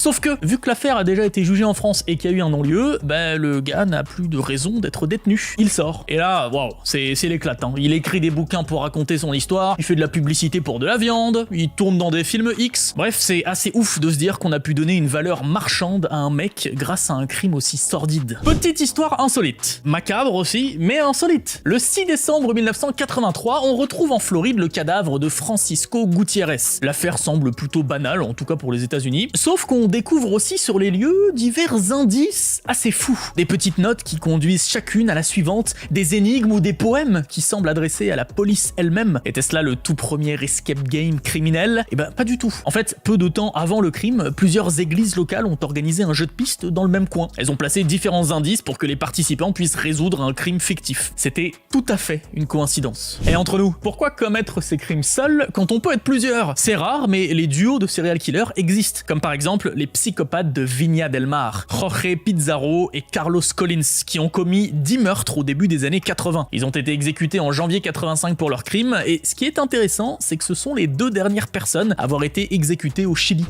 Sauf que, vu que l'affaire a déjà été jugée en France et qu'il y a eu un non-lieu, bah le gars n'a plus de raison d'être détenu. Il sort. Et là, waouh, c'est l'éclatant. Il écrit des bouquins pour raconter son histoire, il fait de la publicité pour de la viande, il tourne dans des films X. Bref, c'est assez ouf de se dire qu'on a pu donner une valeur marchande à un mec grâce à un crime aussi sordide. Petite histoire insolite. Macabre aussi, mais insolite. Le 6 décembre 1983, on retrouve en Floride le cadavre de Francisco Gutiérrez. L'affaire semble plutôt banale, en tout cas pour les États-Unis, sauf qu'on découvre aussi sur les lieux divers indices assez fous. Des petites notes qui conduisent chacune à la suivante, des énigmes ou des poèmes qui semblent adressés à la police elle-même. Était-ce là le tout premier escape game criminel? Eh ben pas du tout. En fait, peu de temps avant le crime, plusieurs églises locales ont organisé un jeu de piste dans le même coin. Elles ont placé différents indices pour que les participants puissent résoudre un crime fictif. C'était tout à fait une coïncidence. Et entre nous, pourquoi commettre ces crimes seuls quand on peut être plusieurs? C'est rare, mais les duos de serial killers existent, comme par exemple les psychopathes de Viña del Mar, Jorge Pizarro et Carlos Collins, qui ont commis 10 meurtres au début des années 80. Ils ont été exécutés en janvier 85 pour leurs crimes, et ce qui est intéressant, c'est que ce sont les deux dernières personnes à avoir été exécutées au Chili.